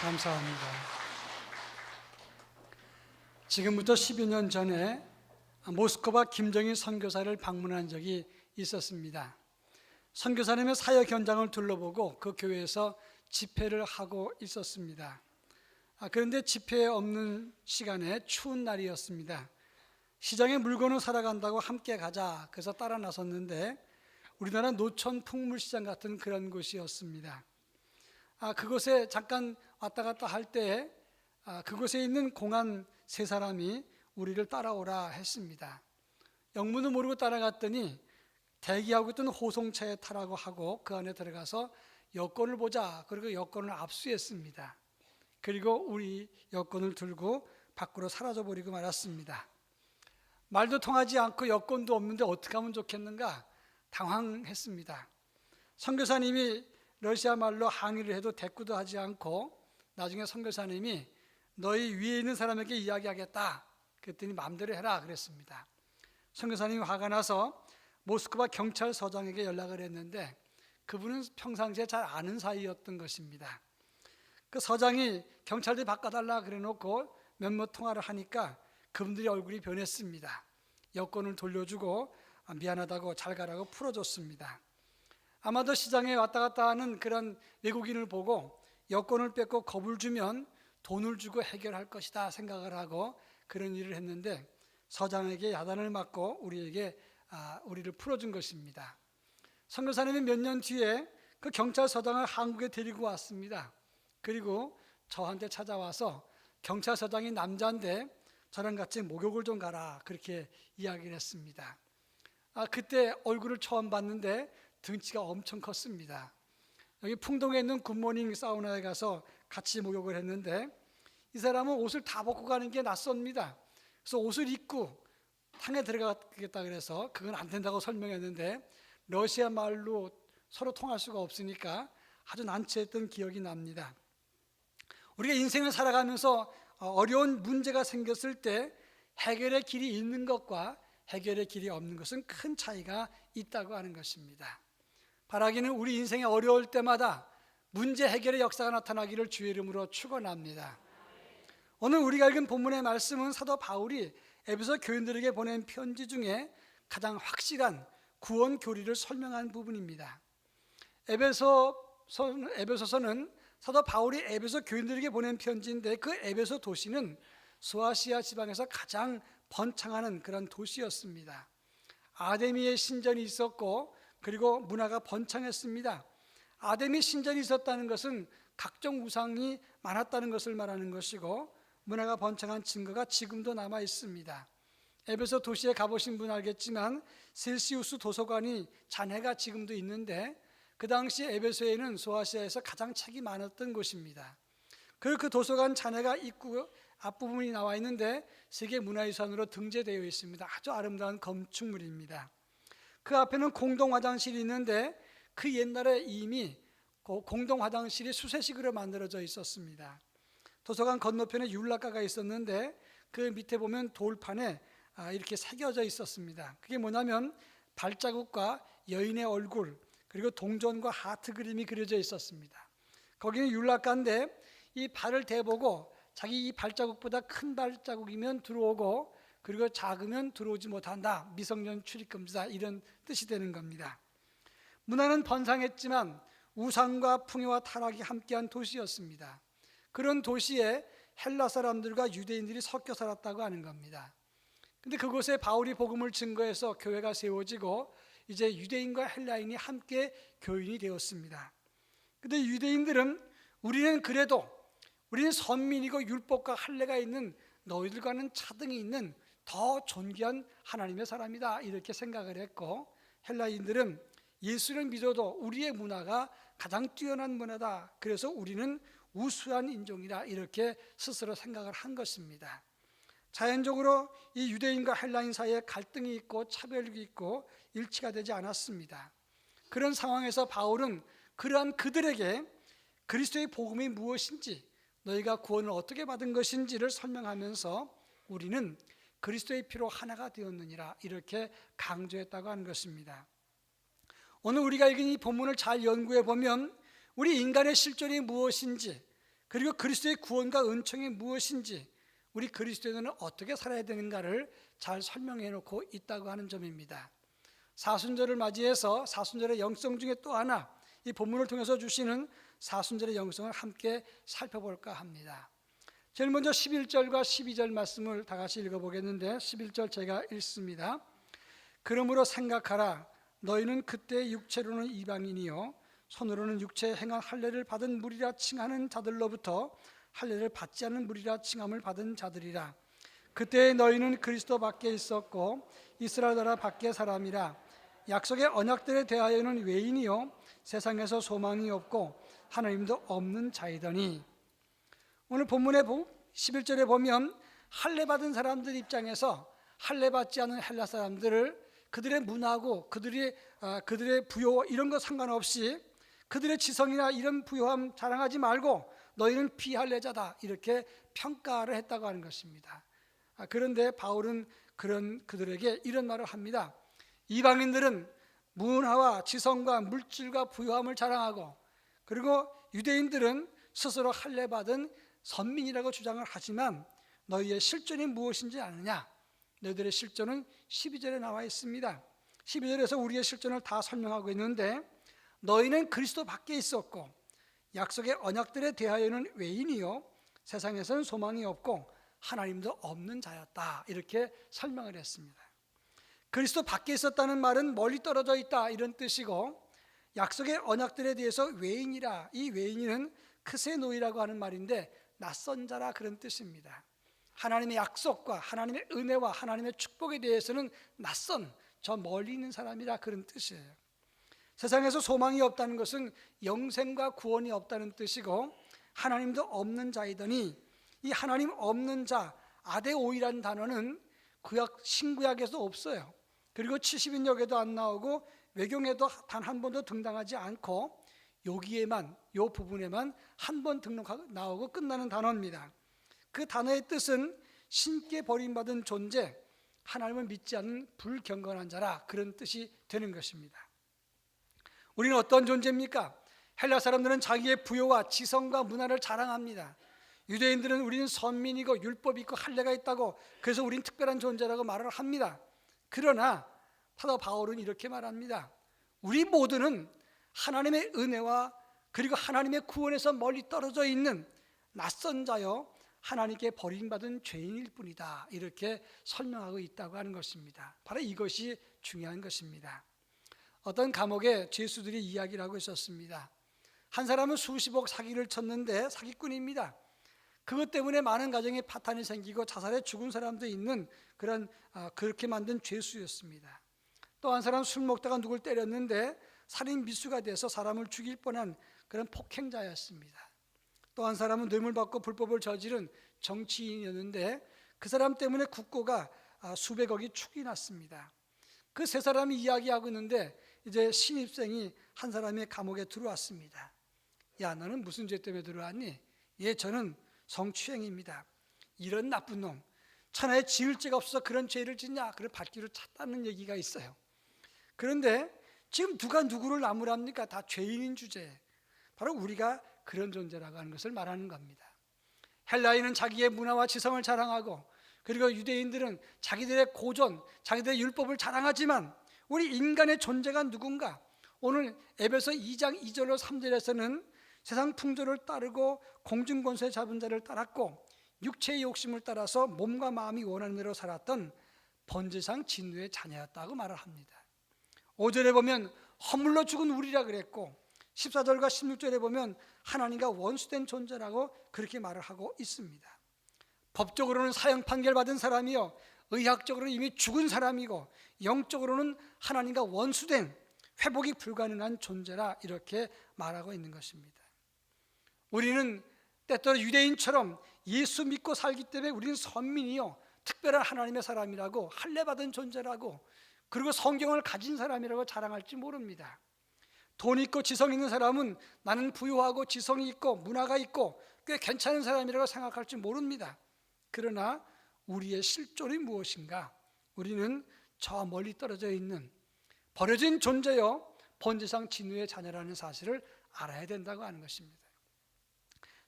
감사합니다. 지금부터 12년 년 전에 모스크바 김정일 선교사를 방문한 적이 있었습니다. 선교사님의 사역 현장을 둘러보고 그 교회에서 집회를 하고 있었습니다. 그런데 집회에 없는 시간에 추운 날이었습니다. 시장에 물건을 사러 간다고 함께 가자, 그래서 따라 나섰는데 우리나라 노천 풍물시장 같은 그런 곳이었습니다. 그곳에 잠깐 왔다 갔다 할 때 그곳에 있는 공안 세 사람이 우리를 따라오라 했습니다. 영문도 모르고 따라갔더니 대기하고 있던 호송차에 타라고 하고 그 안에 들어가서 여권을 보자, 그리고 여권을 압수했습니다. 그리고 우리 여권을 들고 밖으로 사라져버리고 말았습니다. 말도 통하지 않고 여권도 없는데 어떻게 하면 좋겠는가 당황했습니다. 선교사님이 러시아 말로 항의를 해도 대꾸도 하지 않고 나중에 선교사님이 너희 위에 있는 사람에게 이야기하겠다 그랬더니 마음대로 해라 그랬습니다. 선교사님이 화가 나서 모스크바 경찰서장에게 연락을 했는데 그분은 평상시에 잘 아는 사이였던 것입니다. 그 서장이 경찰들이 바꿔달라 그래 놓고 몇몇 통화를 하니까 그분들이 얼굴이 변했습니다. 여권을 돌려주고 미안하다고 잘 가라고 풀어줬습니다. 아마도 시장에 왔다 갔다 하는 그런 외국인을 보고 여권을 뺏고 겁을 주면 돈을 주고 해결할 것이다 생각을 하고 그런 일을 했는데 서장에게 야단을 맞고 우리를 풀어준 것입니다. 선교사님이 몇 년 뒤에 그 경찰서장을 한국에 데리고 왔습니다. 그리고 저한테 찾아와서 경찰서장이 남자인데 저랑 같이 목욕을 좀 가라 그렇게 이야기를 했습니다. 그때 얼굴을 처음 봤는데 등치가 엄청 컸습니다. 여기 풍동에 있는 굿모닝 사우나에 가서 같이 목욕을 했는데 이 사람은 옷을 다 벗고 가는 게 낯섭니다. 그래서 옷을 입고 탕에 들어가겠다 그래서 그건 안 된다고 설명했는데 러시아 말로 서로 통할 수가 없으니까 아주 난처했던 기억이 납니다. 우리가 인생을 살아가면서 어려운 문제가 생겼을 때 해결의 길이 있는 것과 해결의 길이 없는 것은 큰 차이가 있다고 하는 것입니다. 바라기는 우리 인생이 어려울 때마다 문제 해결의 역사가 나타나기를 주의 이름으로 축원합니다. 오늘 우리가 읽은 본문의 말씀은 사도 바울이 에베소 교인들에게 보낸 편지 중에 가장 확실한 구원 교리를 설명한 부분입니다. 에베소서는 사도 바울이 에베소 교인들에게 보낸 편지인데 그 에베소 도시는 소아시아 지방에서 가장 번창하는 그런 도시였습니다. 아데미의 신전이 있었고 그리고 문화가 번창했습니다. 아데미 신전이 있었다는 것은 각종 우상이 많았다는 것을 말하는 것이고 문화가 번창한 증거가 지금도 남아 있습니다. 에베소 도시에 가보신 분 알겠지만 셀시우스 도서관이 잔해가 지금도 있는데 그 당시 에베소에는 소아시아에서 가장 책이 많았던 곳입니다. 그리고 그 도서관 잔해가 입구 앞부분이 나와 있는데 세계문화유산으로 등재되어 있습니다. 아주 아름다운 건축물입니다. 그 앞에는 공동 화장실이 있는데 그 옛날에 이미 공동 화장실이 수세식으로 만들어져 있었습니다. 도서관 건너편에 율라가가 있었는데 그 밑에 보면 돌판에 이렇게 새겨져 있었습니다. 그게 뭐냐면 발자국과 여인의 얼굴 그리고 동전과 하트 그림이 그려져 있었습니다. 거기는 율라가인데 이 발을 대보고 자기 이 발자국보다 큰 발자국이면 들어오고 그리고 작으면 들어오지 못한다. 미성년 출입금지다. 이런 뜻이 되는 겁니다. 문화는 번창했지만 우상과 풍요와 타락이 함께한 도시였습니다. 그런 도시에 헬라 사람들과 유대인들이 섞여 살았다고 하는 겁니다. 근데 그곳에 바울이 복음을 증거해서 교회가 세워지고 이제 유대인과 헬라인이 함께 교인이 되었습니다. 근데 유대인들은 우리는 선민이고 율법과 할례가 있는 너희들과는 차등이 있는 더 존귀한 하나님의 사람이다 이렇게 생각을 했고 헬라인들은 예수를 믿어도 우리의 문화가 가장 뛰어난 문화다. 그래서 우리는 우수한 인종이다 이렇게 스스로 생각을 한 것입니다. 자연적으로 이 유대인과 헬라인 사이에 갈등이 있고 차별이 있고 일치가 되지 않았습니다. 그런 상황에서 바울은 그러한 그들에게 그리스도의 복음이 무엇인지 너희가 구원을 어떻게 받은 것인지를 설명하면서 우리는 그리스도의 피로 하나가 되었느니라 이렇게 강조했다고 하는 것입니다. 오늘 우리가 읽은 이 본문을 잘 연구해 보면 우리 인간의 실존이 무엇인지 그리고 그리스도의 구원과 은총이 무엇인지, 우리 그리스도인은 어떻게 살아야 되는가를 잘 설명해 놓고 있다고 하는 점입니다. 사순절을 맞이해서 사순절의 영성 중에 또 하나, 이 본문을 통해서 주시는 사순절의 영성을 함께 살펴볼까 합니다. 제일 먼저 11절과 12절 말씀을 다 같이 읽어보겠는데, 11절 제가 읽습니다. 그러므로 생각하라. 너희는 그때 육체로는 이방인이요 손으로는 육체에 행한 할례를 받은 무리라 칭하는 자들로부터 할례를 받지 않는 무리라 칭함을 받은 자들이라. 그때 너희는 그리스도 밖에 있었고 이스라엘 나라 밖의 사람이라. 약속의 언약들에 대하여는 외인이요 세상에서 소망이 없고 하나님도 없는 자이더니. 오늘 본문의 11절에 보면 할례 받은 사람들 입장에서 할례 받지 않은 헬라 사람들을 그들의 문화고 그들의 부요 이런 거 상관없이 그들의 지성이나 이런 부요함 자랑하지 말고 너희는 비할례자다 이렇게 평가를 했다고 하는 것입니다. 그런데 바울은 그들에게 이런 말을 합니다. 이방인들은 문화와 지성과 물질과 부요함을 자랑하고, 그리고 유대인들은 스스로 할례 받은 선민이라고 주장을 하지만 너희의 실존이 무엇인지 아느냐? 너희들의 실존은 12절에 나와 있습니다. 12절에서 우리의 실존을 다 설명하고 있는데, 너희는 그리스도 밖에 있었고 약속의 언약들에 대하여는 외인이요 세상에서는 소망이 없고 하나님도 없는 자였다 이렇게 설명을 했습니다. 그리스도 밖에 있었다는 말은 멀리 떨어져 있다 이런 뜻이고, 약속의 언약들에 대해서 외인이라, 이 외인은 크세노이라고 하는 말인데 낯선 자라 그런 뜻입니다. 하나님의 약속과 하나님의 은혜와 하나님의 축복에 대해서는 낯선, 저 멀리 있는 사람이라 그런 뜻이에요. 세상에서 소망이 없다는 것은 영생과 구원이 없다는 뜻이고, 하나님도 없는 자이더니, 이 하나님 없는 자 아데오이라는 단어는 구약 신구약에도 없어요. 그리고 70인역에도 안 나오고 외경에도 단 한 번도 등장하지 않고 여기에만, 요 부분에만 한 번 나오고 끝나는 단어입니다. 그 단어의 뜻은 신께 버림받은 존재, 하나님을 믿지 않는 불경건한 자라 그런 뜻이 되는 것입니다. 우리는 어떤 존재입니까? 헬라 사람들은 자기의 부요와 지성과 문화를 자랑합니다. 유대인들은 우리는 선민이고 율법이 있고 할례가 있다고, 그래서 우리는 특별한 존재라고 말을 합니다. 그러나 사도 바울은 이렇게 말합니다. 우리 모두는 하나님의 은혜와 그리고 하나님의 구원에서 멀리 떨어져 있는 낯선 자여 하나님께 버림받은 죄인일 뿐이다 이렇게 설명하고 있다고 하는 것입니다. 바로 이것이 중요한 것입니다. 어떤 감옥에 죄수들이 이야기를 하고 있었습니다. 한 사람은 수십억 사기를 쳤는데 사기꾼입니다. 그것 때문에 많은 가정에 파탄이 생기고 자살해 죽은 사람도 있는 그렇게 만든 죄수였습니다. 또 한 사람은 술 먹다가 누굴 때렸는데 살인 미수가 돼서 사람을 죽일 뻔한 그런 폭행자였습니다. 또 한 사람은 뇌물 받고 불법을 저지른 정치인이었는데 그 사람 때문에 국고가 수백억이 축이 났습니다. 그 세 사람이 이야기하고 있는데 이제 신입생이 한 사람의 감옥에 들어왔습니다. 야, 너는 무슨 죄 때문에 들어왔니? 예, 저는 성추행입니다. 이런 나쁜 놈, 천하에 지을 죄가 없어서 그런 죄를 짓냐? 그래 밟기를 찼다는 얘기가 있어요. 그런데 지금 누가 누구를 나무랍니까? 다 죄인인 주제에 바로 우리가 그런 존재라고 하는 것을 말하는 겁니다. 헬라인은 자기의 문화와 지성을 자랑하고, 그리고 유대인들은 자기들의 고전, 자기들의 율법을 자랑하지만 우리 인간의 존재가 누군가? 오늘 에베소 2장 2절로 3절에서는 세상 풍조를 따르고 공중권세 잡은 자를 따랐고 육체의 욕심을 따라서 몸과 마음이 원하는 대로 살았던 번제상 진노의 자녀였다고 말을 합니다. 5절에 보면 허물로 죽은 우리라 그랬고 14절과 16절에 보면 하나님과 원수된 존재라고 그렇게 말을 하고 있습니다. 법적으로는 사형 판결받은 사람이요 의학적으로는 이미 죽은 사람이고 영적으로는 하나님과 원수된 회복이 불가능한 존재라 이렇게 말하고 있는 것입니다. 우리는 때때로 유대인처럼 예수 믿고 살기 때문에 우리는 선민이요 특별한 하나님의 사람이라고 할례받은 존재라고 그리고 성경을 가진 사람이라고 자랑할지 모릅니다. 돈 있고 지성 있는 사람은 나는 부유하고 지성이 있고 문화가 있고 꽤 괜찮은 사람이라고 생각할지 모릅니다. 그러나 우리의 실존이 무엇인가? 우리는 저 멀리 떨어져 있는 버려진 존재요 번제상 진노의 자녀라는 사실을 알아야 된다고 하는 것입니다.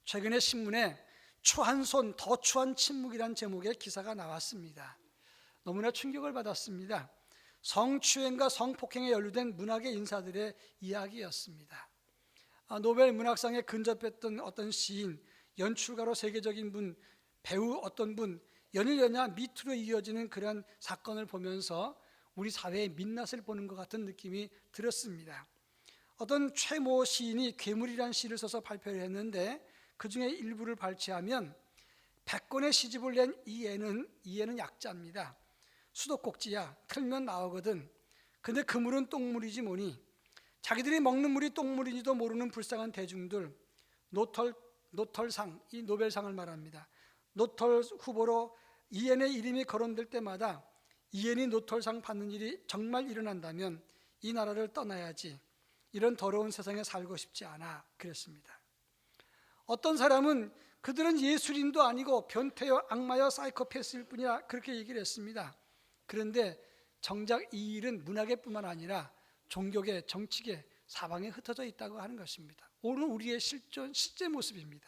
최근에 신문에 추한 손, 더 추한 침묵이란 제목의 기사가 나왔습니다. 너무나 충격을 받았습니다. 성추행과 성폭행에 연루된 문학의 인사들의 이야기였습니다. 노벨 문학상에 근접했던 어떤 시인, 연출가로 세계적인 분, 배우 어떤 분, 연일연야 미투로 이어지는 그런 사건을 보면서 우리 사회의 민낯을 보는 것 같은 느낌이 들었습니다. 어떤 최모 시인이 괴물이라는 시를 써서 발표를 했는데 그 중에 일부를 발췌하면 100권의 시집을 낸 이에는 약자입니다. 수도꼭지야, 틀면 나오거든. 근데 그 물은 똥물이지 뭐니. 자기들이 먹는 물이 똥물인지도 모르는 불쌍한 대중들. 노털상, 이 노벨상을 말합니다. 노털 후보로 이엔의 이름이 거론될 때마다 이엔이 노털상 받는 일이 정말 일어난다면 이 나라를 떠나야지. 이런 더러운 세상에 살고 싶지 않아. 그랬습니다. 어떤 사람은 그들은 예술인도 아니고 변태여 악마여 사이코패스일 뿐이라 그렇게 얘기를 했습니다. 그런데 정작 이 일은 문학의 뿐만 아니라 종교계, 정치계, 사방에 흩어져 있다고 하는 것입니다. 오늘 우리의 실제 모습입니다.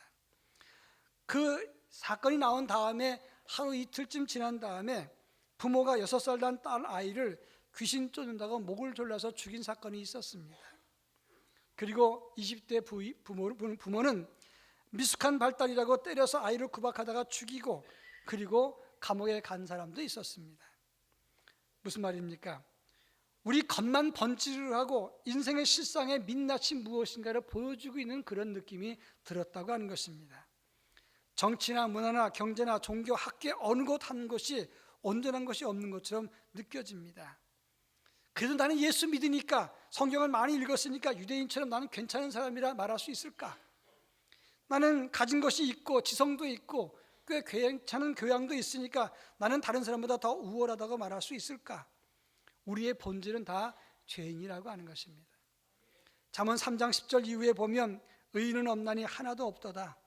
그 사건이 나온 다음에 하루 이틀쯤 지난 다음에 부모가 6살 난 딸 아이를 귀신 쫓는다고 목을 졸라서 죽인 사건이 있었습니다. 그리고 20대 부모는 미숙한 발달이라고 때려서 아이를 구박하다가 죽이고 그리고 감옥에 간 사람도 있었습니다. 무슨 말입니까? 우리 겉만 번지르르 하고 인생의 실상의 민낯이 무엇인가를 보여주고 있는 그런 느낌이 들었다고 하는 것입니다. 정치나 문화나 경제나 종교, 학계 어느 곳 한 곳이 온전한 것이 없는 것처럼 느껴집니다. 그래도 나는 예수 믿으니까, 성경을 많이 읽었으니까 유대인처럼 나는 괜찮은 사람이라 말할 수 있을까? 나는 가진 것이 있고 지성도 있고 꽤 괜찮은 교양도 있으니까 나는 다른 사람보다 더 우월하다고 말할 수 있을까? 우리의 본질은 다 죄인이라고 하는 것입니다. 잠언 3장 10절 이후에 보면 의인은 없나니 하나도 없도다.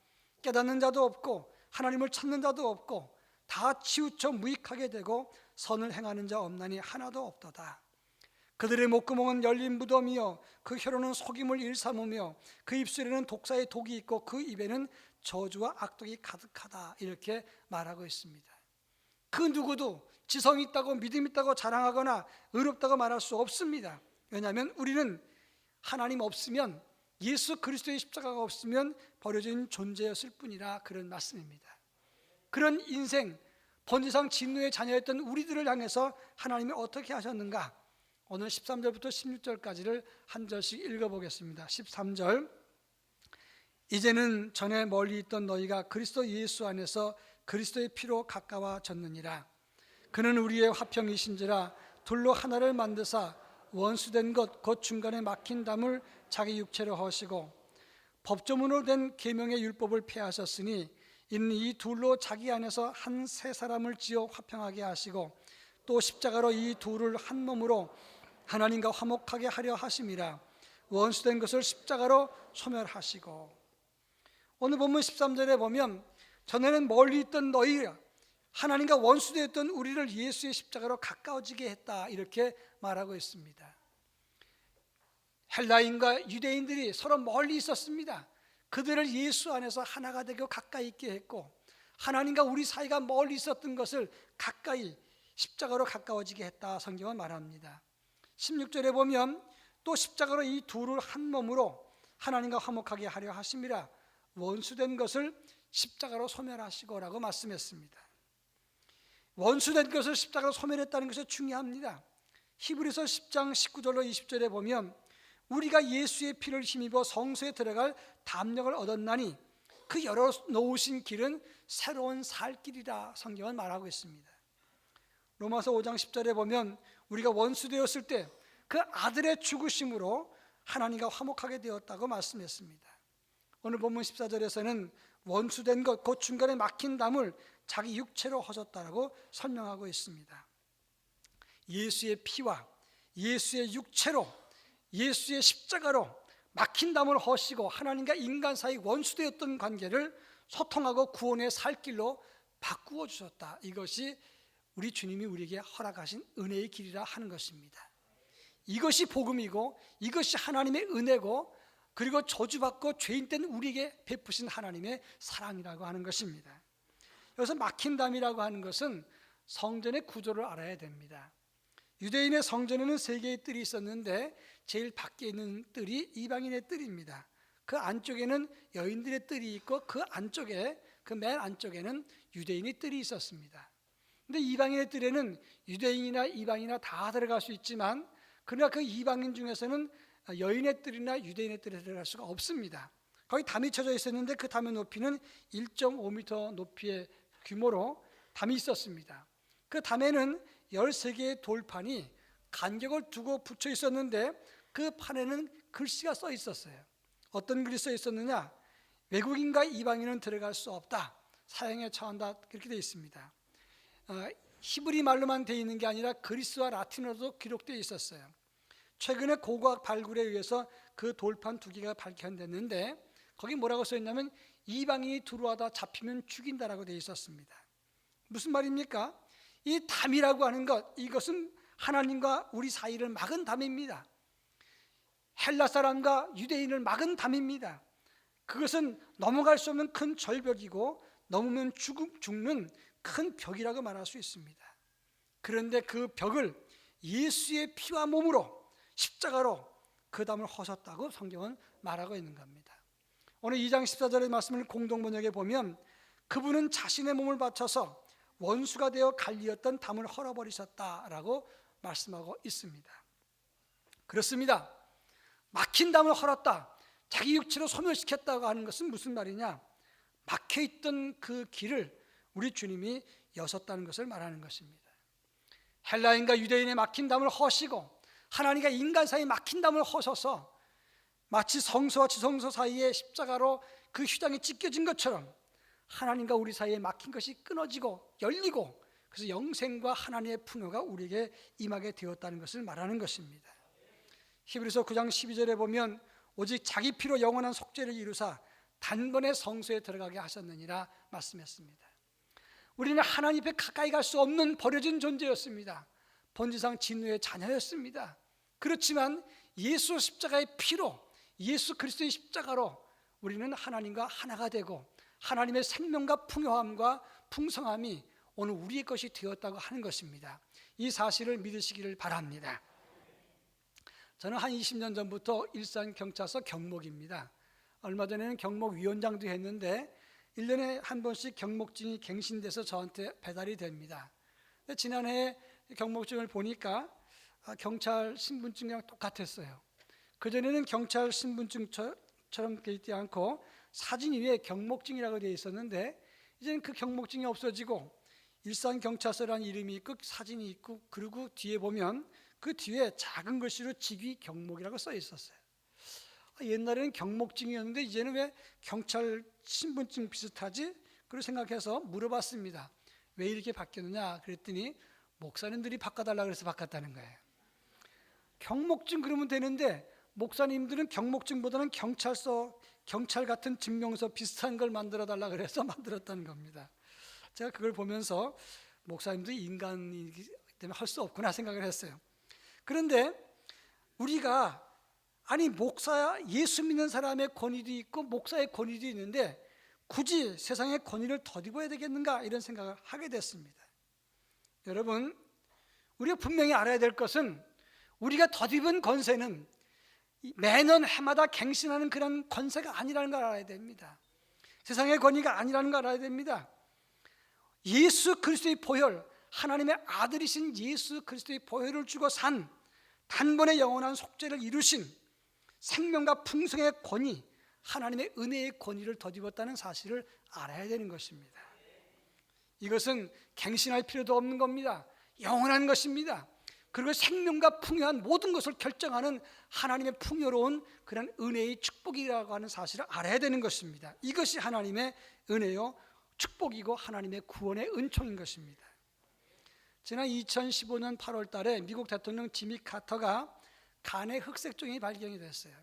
깨닫는 자도 없고 하나님을 찾는 자도 없고 다 치우쳐 무익하게 되고 선을 행하는 자 없나니 하나도 없도다. 그들의 목구멍은 열린 무덤이요 그 혀로는 속임을 일삼으며 그 입술에는 독사의 독이 있고 그 입에는 저주와 악독이 가득하다. 이렇게 말하고 있습니다. 그 누구도 지성 있다고 믿음 있다고 자랑하거나 의롭다고 말할 수 없습니다. 왜냐하면 우리는 하나님 없으면, 예수 그리스도의 십자가가 없으면 버려진 존재였을 뿐이라, 그런 말씀입니다. 그런 인생, 번지상 진노의 자녀였던 우리들을 향해서 하나님이 어떻게 하셨는가? 오늘 13절부터 16절까지를 한 절씩 읽어보겠습니다. 13절, 이제는 전에 멀리 있던 너희가 그리스도 예수 안에서 그리스도의 피로 가까워졌느니라. 그는 우리의 화평이신지라 둘로 하나를 만드사 원수된 것 곧 중간에 막힌 담을 자기 육체로 허시고 법조문으로 된 계명의 율법을 폐하셨으니 이는 이 둘로 자기 안에서 한 세 사람을 지어 화평하게 하시고 또 십자가로 이 둘을 한 몸으로 하나님과 화목하게 하려 하심이라. 원수된 것을 십자가로 소멸하시고. 오늘 본문 13절에 보면 전에는 멀리 있던 너희가 하나님과 원수되었던 우리를 예수의 십자가로 가까워지게 했다, 이렇게 말하고 있습니다. 헬라인과 유대인들이 서로 멀리 있었습니다. 그들을 예수 안에서 하나가 되고 가까이 있게 했고, 하나님과 우리 사이가 멀리 있었던 것을 가까이 십자가로 가까워지게 했다, 성경은 말합니다. 16절에 보면 또 십자가로 이 둘을 한 몸으로 하나님과 화목하게 하려 하심이라. 원수된 것을 십자가로 소멸하시고라고 말씀했습니다. 원수된 것을 십자가로 소멸했다는 것이 중요합니다. 히브리서 10장 19절로 20절에 보면 우리가 예수의 피를 힘입어 성소에 들어갈 담력을 얻었나니 그 열어놓으신 길은 새로운 살 길이라, 성경은 말하고 있습니다. 로마서 5장 10절에 보면 우리가 원수되었을 때 그 아들의 죽으심으로 하나님과 화목하게 되었다고 말씀했습니다. 오늘 본문 14절에서는 원수된 것 곧 중간에 막힌 담을 자기 육체로 허셨다라고 설명하고 있습니다. 예수의 피와 예수의 육체로, 예수의 십자가로 막힌 담을 허시고 하나님과 인간 사이 원수되었던 관계를 소통하고 구원의 살 길로 바꾸어 주셨다. 이것이 우리 주님이 우리에게 허락하신 은혜의 길이라 하는 것입니다. 이것이 복음이고 이것이 하나님의 은혜고 그리고 저주받고 죄인 된 우리에게 베푸신 하나님의 사랑이라고 하는 것입니다. 여기서 막힌 담이라고 하는 것은 성전의 구조를 알아야 됩니다. 유대인의 성전에는 3개의 뜰이 있었는데 제일 밖에 있는 뜰이 이방인의 뜰입니다. 그 안쪽에는 여인들의 뜰이 있고 그 안쪽에, 그 맨 안쪽에는 유대인의 뜰이 있었습니다. 근데 이방인의 뜰에는 유대인이나 이방인이나 다 들어갈 수 있지만, 그러나 그 이방인 중에서는 여인의 뜰이나 유대인의 뜰에 들어갈 수가 없습니다. 거기 담이 쳐져 있었는데 그 담의 높이는 1.5m 높이의 규모로 담이 있었습니다. 그 담에는 13개의 돌판이 간격을 두고 붙여 있었는데 그 판에는 글씨가 써 있었어요. 어떤 글이 써 있었느냐? 외국인과 이방인은 들어갈 수 없다, 사형에 처한다, 그렇게 되어 있습니다. 히브리 말로만 되어 있는 게 아니라 그리스와 라틴어도 기록되어 있었어요. 최근에 고고학 발굴에 의해서 그 돌판 2개가 발견됐는데 거기 뭐라고 써 있냐면 이방인이 들어와다 잡히면 죽인다라고 되어 있었습니다. 무슨 말입니까? 이 담이라고 하는 것, 이것은 하나님과 우리 사이를 막은 담입니다. 헬라 사람과 유대인을 막은 담입니다. 그것은 넘어갈 수 없는 큰 절벽이고 넘으면 죽는 큰 벽이라고 말할 수 있습니다. 그런데 그 벽을 예수의 피와 몸으로 십자가로 그 담을 허셨다고 성경은 말하고 있는 겁니다. 오늘 2장 14절의 말씀을 공동번역에 보면 그분은 자신의 몸을 바쳐서 원수가 되어 갈리었던 담을 헐어버리셨다라고 말씀하고 있습니다. 그렇습니다. 막힌 담을 헐었다, 자기 육체로 소멸시켰다고 하는 것은 무슨 말이냐? 막혀있던 그 길을 우리 주님이 여셨다는 것을 말하는 것입니다. 헬라인과 유대인의 막힌 담을 허시고 하나님과 인간 사이에 막힌 담을 허셔서 마치 성소와 지성소 사이에 십자가로 그 휘장이 찢겨진 것처럼 하나님과 우리 사이에 막힌 것이 끊어지고 열리고, 그래서 영생과 하나님의 풍요가 우리에게 임하게 되었다는 것을 말하는 것입니다. 히브리서 9장 12절에 보면 오직 자기 피로 영원한 속죄를 이루사 단번에 성소에 들어가게 하셨느니라 말씀했습니다. 우리는 하나님 앞에 가까이 갈 수 없는 버려진 존재였습니다. 본질상 진노의 자녀였습니다. 그렇지만 예수 십자가의 피로, 예수 그리스도의 십자가로 우리는 하나님과 하나가 되고 하나님의 생명과 풍요함과 풍성함이 오늘 우리의 것이 되었다고 하는 것입니다. 이 사실을 믿으시기를 바랍니다. 저는 한 20년 전부터 일산경찰서 경목입니다. 얼마 전에는 경목위원장도 했는데 1년에 한 번씩 경목증이 갱신돼서 저한테 배달이 됩니다. 지난해 경목증을 보니까 경찰 신분증이랑 똑같았어요. 그전에는 경찰 신분증처럼 되어 있지 않고 사진 위에 경목증이라고 되어 있었는데 이제는 그 경목증이 없어지고 일산경찰서라는 이름이 있고 사진이 있고, 그리고 뒤에 보면 그 뒤에 작은 글씨로 직위 경목이라고 써 있었어요. 옛날에는 경목증이었는데 이제는 왜 경찰 신분증 비슷하지? 그걸 생각해서 물어봤습니다. 왜 이렇게 바뀌었느냐? 그랬더니 목사님들이 바꿔달라고 그래서 바꿨다는 거예요. 경목증 그러면 되는데 목사님들은 경목증보다는 경찰 같은 증명서 비슷한 걸 만들어 달라고 그래서 만들었다는 겁니다. 제가 그걸 보면서 목사님도 인간이기 때문에 할 수 없구나 생각을 했어요. 그런데 우리가 목사, 예수 믿는 사람의 권위도 있고 목사의 권위도 있는데 굳이 세상의 권위를 덧입어야 되겠는가, 이런 생각을 하게 됐습니다. 여러분, 우리가 분명히 알아야 될 것은 우리가 덧입은 권세는 매년 해마다 갱신하는 그런 권세가 아니라는 걸 알아야 됩니다. 세상의 권위가 아니라는 걸 알아야 됩니다. 예수 그리스도의 보혈, 하나님의 아들이신 예수 그리스도의 보혈을 주고 산 단번에 영원한 속죄를 이루신 생명과 풍성의 권위, 하나님의 은혜의 권위를 덧입었다는 사실을 알아야 되는 것입니다. 이것은 갱신할 필요도 없는 겁니다. 영원한 것입니다. 그리고 생명과 풍요한 모든 것을 결정하는 하나님의 풍요로운 그런 은혜의 축복이라고 하는 사실을 알아야 되는 것입니다. 이것이 하나님의 은혜요 축복이고 하나님의 구원의 은총인 것입니다. 지난 2015년 8월 달에 미국 대통령 지미 카터가 간에 흑색종이 발견이 됐어요.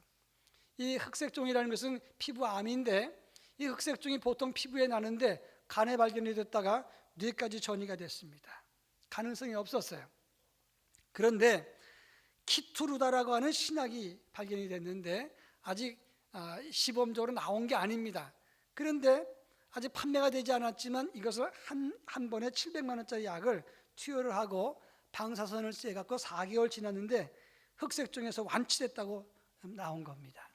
이 흑색종이라는 것은 피부암인데 이 흑색종이 보통 피부에 나는데 간에 발견이 됐다가 뇌까지 전이가 됐습니다. 가능성이 없었어요. 그런데 키투루다라고 하는 신약이 발견이 됐는데 아직 시범적으로 나온 게 아닙니다. 그런데 아직 판매가 되지 않았지만 이것을 한 번에 700만 원짜리 약을 투여를 하고 방사선을 쐬갖고 4개월 지났는데 흑색종에서 완치됐다고 나온 겁니다.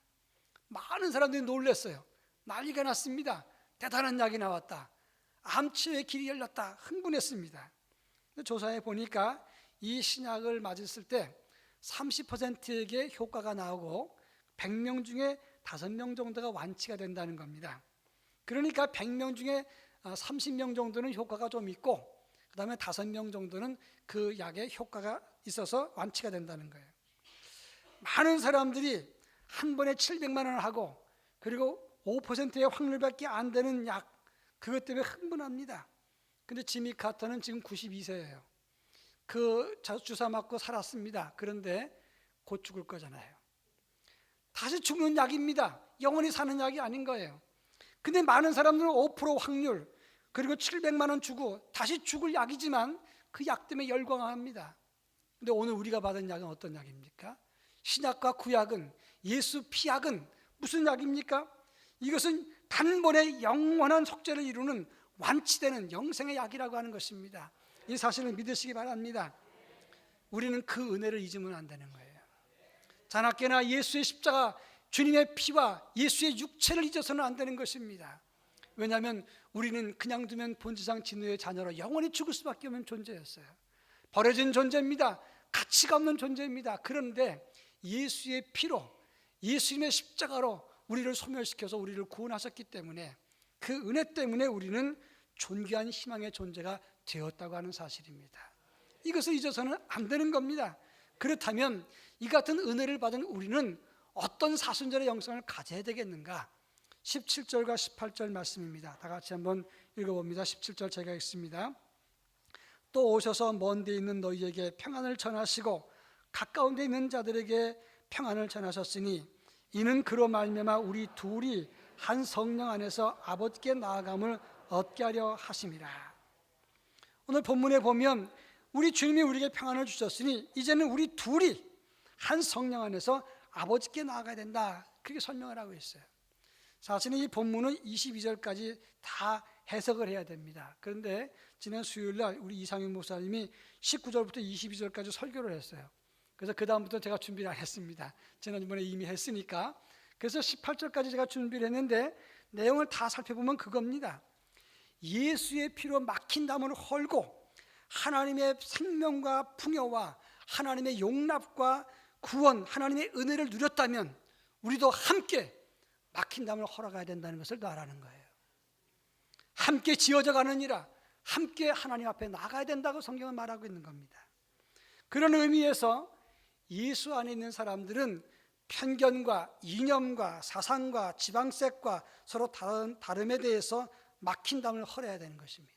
많은 사람들이 놀랐어요. 난리가 났습니다. 대단한 약이 나왔다. 암치료의 길이 열렸다. 흥분했습니다. 조사해 보니까 이 신약을 맞았을 때 30%에게 효과가 나오고 100명 중에 5명 정도가 완치가 된다는 겁니다. 그러니까 100명 중에 30명 정도는 효과가 좀 있고 그 다음에 5명 정도는 그 약의 효과가 있어서 완치가 된다는 거예요. 많은 사람들이 한 번에 700만 원을 하고 그리고 5%의 확률밖에 안 되는 약, 그것 때문에 흥분합니다. 근데 지미 카터는 지금 92세예요. 그 주사 맞고 살았습니다. 그런데 곧 죽을 거잖아요. 다시 죽는 약입니다. 영원히 사는 약이 아닌 거예요. 근데 많은 사람들은 5% 확률 그리고 700만 원 주고 다시 죽을 약이지만 그 약 때문에 열광합니다. 근데 오늘 우리가 받은 약은 어떤 약입니까? 신약과 구약은, 예수 피약은 무슨 약입니까? 이것은 단번에 영원한 속죄를 이루는 완치되는 영생의 약이라고 하는 것입니다. 이 사실을 믿으시기 바랍니다. 우리는 그 은혜를 잊으면 안 되는 거예요. 자나깨나 예수의 십자가, 주님의 피와 예수의 육체를 잊어서는 안 되는 것입니다. 왜냐하면 우리는 그냥 두면 본지상 진노의 자녀로 영원히 죽을 수밖에 없는 존재였어요. 버려진 존재입니다. 가치가 없는 존재입니다. 그런데 예수의 피로, 예수님의 십자가로 우리를 소멸시켜서 우리를 구원하셨기 때문에 그 은혜 때문에 우리는 존귀한 희망의 존재가 되었다고 하는 사실입니다. 이것을 잊어서는 안 되는 겁니다. 그렇다면 이 같은 은혜를 받은 우리는 어떤 사순절의 영성을 가져야 되겠는가? 17절과 18절 말씀입니다. 다 같이 한번 읽어봅니다. 17절 제가 읽습니다. 또 오셔서 먼 데 있는 너희에게 평안을 전하시고 가까운 데 있는 자들에게 평안을 전하셨으니 이는 그로 말미암아 우리 둘이 한 성령 안에서 아버지께 나아감을 얻게 하려 하심이라. 오늘 본문에 보면 우리 주님이 우리에게 평안을 주셨으니 이제는 우리 둘이 한 성령 안에서 아버지께 나아가야 된다, 그렇게 설명을 하고 있어요. 사실은 이 본문은 22절까지 다 해석을 해야 됩니다. 그런데 지난 수요일날 우리 이상윤 목사님이 19절부터 22절까지 설교를 했어요. 그래서 그 다음부터 제가 준비를 안 했습니다. 지난번에 이미 했으니까. 그래서 18절까지 제가 준비를 했는데 내용을 다 살펴보면 그겁니다. 예수의 피로 막힌 담을 헐고 하나님의 생명과 풍요와 하나님의 용납과 구원, 하나님의 은혜를 누렸다면 우리도 함께 막힌 담을 헐어가야 된다는 것을 알아는 거예요. 함께 지어져 가느니라, 함께 하나님 앞에 나가야 된다고 성경은 말하고 있는 겁니다. 그런 의미에서 예수 안에 있는 사람들은 편견과 이념과 사상과 지방색과 서로 다름에 대해서 막힌 담을 헐어야 되는 것입니다.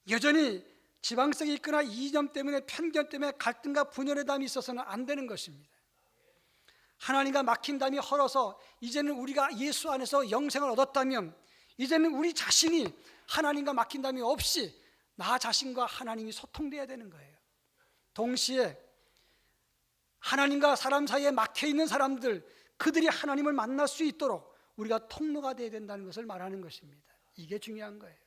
여전히 지방색이 있거나 이념 때문에, 편견 때문에 갈등과 분열의 담이 있어서는 안 되는 것입니다. 하나님과 막힌 담이 헐어서 이제는 우리가 예수 안에서 영생을 얻었다면 이제는 우리 자신이 하나님과 막힌 담이 없이 나 자신과 하나님이 소통돼야 되는 거예요. 동시에 하나님과 사람 사이에 막혀있는 사람들, 그들이 하나님을 만날 수 있도록 우리가 통로가 되어야 된다는 것을 말하는 것입니다. 이게 중요한 거예요.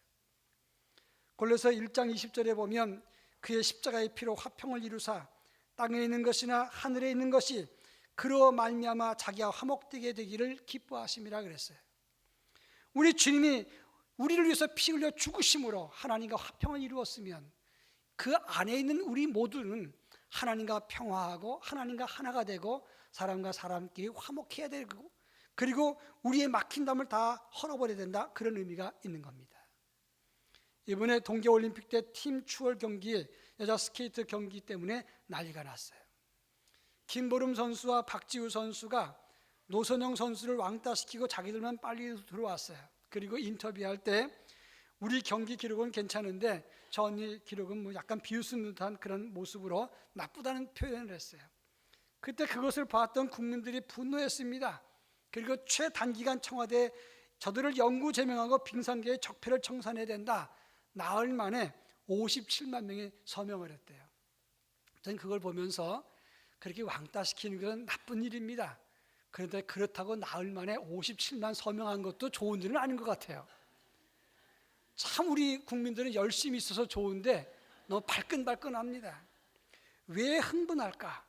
골로새 1장 20절에 보면 그의 십자가의 피로 화평을 이루사 땅에 있는 것이나 하늘에 있는 것이 그로 말미암아 자기와 화목되게 되기를 기뻐하심이라 그랬어요. 우리 주님이 우리를 위해서 피 흘려 죽으심으로 하나님과 화평을 이루었으면 그 안에 있는 우리 모두는 하나님과 평화하고 하나님과 하나가 되고 사람과 사람끼리 화목해야 되고 그리고 우리의 막힌 담을 다 헐어버려야 된다, 그런 의미가 있는 겁니다. 이번에 동계올림픽 때 팀 추월 경기에 여자 스케이트 경기 때문에 난리가 났어요. 김보름 선수와 박지우 선수가 노선영 선수를 왕따시키고 자기들만 빨리 들어왔어요. 그리고 인터뷰할 때 우리 경기 기록은 괜찮은데 저 언니 기록은 뭐 약간 비웃는 듯한 그런 모습으로 나쁘다는 표현을 했어요. 그때 그것을 봤던 국민들이 분노했습니다. 그리고 최단기간 청와대에 저들을 영구 제명하고 빙산계의 적폐를 청산해야 된다, 나흘 만에 57만 명이 서명을 했대요. 저는 그걸 보면서 그렇게 왕따시키는 것은 나쁜 일입니다. 그런데 그렇다고 나흘 만에 57만 서명한 것도 좋은 일은 아닌 것 같아요. 참 우리 국민들은 열심히 있어서 좋은데 너무 발끈발끈합니다. 왜 흥분할까?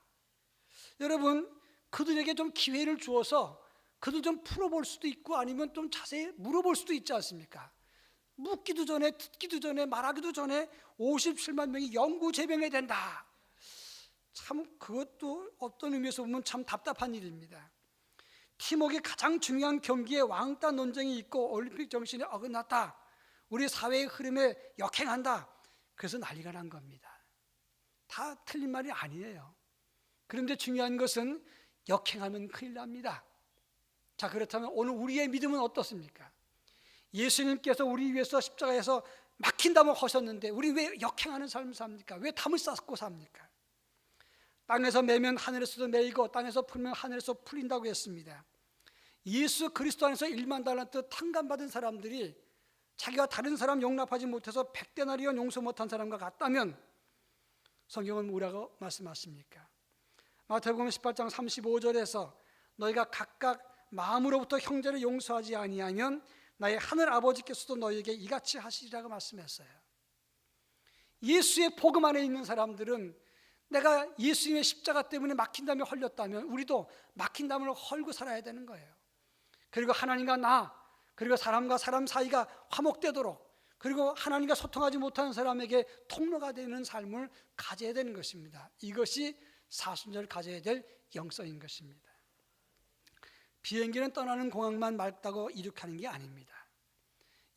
여러분, 그들에게 좀 기회를 주어서 그들 좀 풀어볼 수도 있고 아니면 좀 자세히 물어볼 수도 있지 않습니까? 묻기도 전에, 듣기도 전에, 말하기도 전에 57만 명이 영구제명해야 된다. 참 그것도 어떤 의미에서 보면 참 답답한 일입니다. 팀워크의 가장 중요한 경기에 왕따 논쟁이 있고 올림픽 정신에 어긋났다. 우리 사회의 흐름에 역행한다. 그래서 난리가 난 겁니다. 다 틀린 말이 아니에요. 그런데 중요한 것은 역행하면 큰일 납니다. 자, 그렇다면 오늘 우리의 믿음은 어떻습니까? 예수님께서 우리 위해서 십자가에서 막힌 담을 하셨는데 우리 왜 역행하는 삶을 삽니까? 왜 담을 쌓고 삽니까? 땅에서 매면 하늘에서도 매이고 땅에서 풀면 하늘에서 풀린다고 했습니다. 예수 그리스도 안에서 1만 달란트 탕감받은 사람들이 자기가 다른 사람 용납하지 못해서 100데나리온 용서 못한 사람과 같다면 성경은 뭐라고 말씀하십니까? 마태복음 18장 35절에서 너희가 각각 마음으로부터 형제를 용서하지 아니하면 나의 하늘 아버지께서도 너희에게 이같이 하시리라고 말씀했어요. 예수의 복음 안에 있는 사람들은 내가 예수님의 십자가 때문에 막힌 담에 헐렸다면 우리도 막힌 담을 헐고 살아야 되는 거예요. 그리고 하나님과 나, 그리고 사람과 사람 사이가 화목되도록, 그리고 하나님과 소통하지 못하는 사람에게 통로가 되는 삶을 가져야 되는 것입니다. 이것이 사순절을 가져야 될 영성인 것입니다. 비행기는 떠나는 공항만 맑다고 이륙하는 게 아닙니다.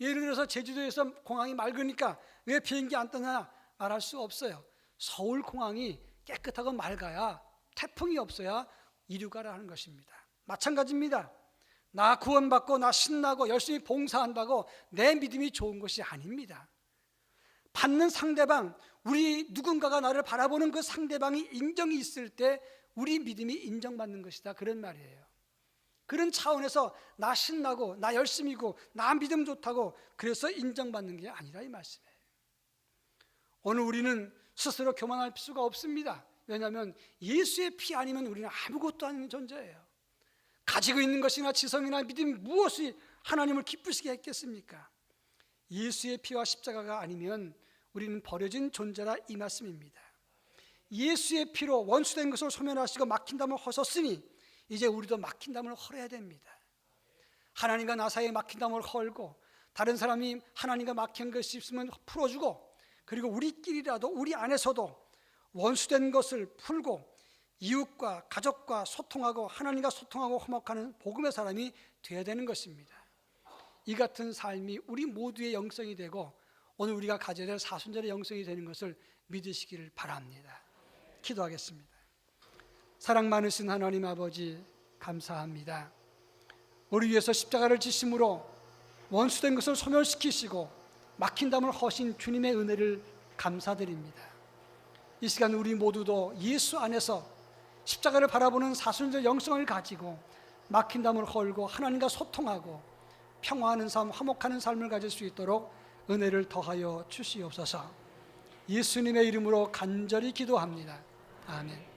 예를 들어서 제주도에서 공항이 맑으니까 왜 비행기 안 떠나 말할 수 없어요. 서울 공항이 깨끗하고 맑아야, 태풍이 없어야 이륙하라는 것입니다. 마찬가지입니다. 나 구원받고 나 신나고 열심히 봉사한다고 내 믿음이 좋은 것이 아닙니다. 받는 상대방, 우리 누군가가 나를 바라보는 그 상대방이 인정이 있을 때 우리 믿음이 인정받는 것이다, 그런 말이에요. 그런 차원에서 나 신나고 나 열심히고 나 믿음 좋다고 그래서 인정받는 게 아니라 이 말씀이에요. 오늘 우리는 스스로 교만할 수가 없습니다. 왜냐하면 예수의 피 아니면 우리는 아무것도 아닌 존재예요. 가지고 있는 것이나 지성이나 믿음이 무엇이 하나님을 기쁘시게 했겠습니까? 예수의 피와 십자가가 아니면 우리는 버려진 존재라 이 말씀입니다. 예수의 피로 원수된 것을 소멸하시고 막힌 담을 허셨으니 이제 우리도 막힌 담을 헐어야 됩니다. 하나님과 나 사이에 막힌 담을 헐고 다른 사람이 하나님과 막힌 것이 있으면 풀어주고, 그리고 우리끼리라도 우리 안에서도 원수된 것을 풀고 이웃과 가족과 소통하고 하나님과 소통하고 화목하는 복음의 사람이 되어야 되는 것입니다. 이 같은 삶이 우리 모두의 영성이 되고 오늘 우리가 가져야 될 사순절의 영성이 되는 것을 믿으시기를 바랍니다. 기도하겠습니다. 사랑 많으신 하나님 아버지, 감사합니다. 우리 위해서 십자가를 지심으로 원수된 것을 소멸시키시고 막힌 담을 허신 주님의 은혜를 감사드립니다. 이 시간 우리 모두도 예수 안에서 십자가를 바라보는 사순절 영성을 가지고 막힌 담을 헐고 하나님과 소통하고 평화하는 삶, 화목하는 삶을 가질 수 있도록 은혜를 더하여 주시옵소서. 예수님의 이름으로 간절히 기도합니다. 아멘.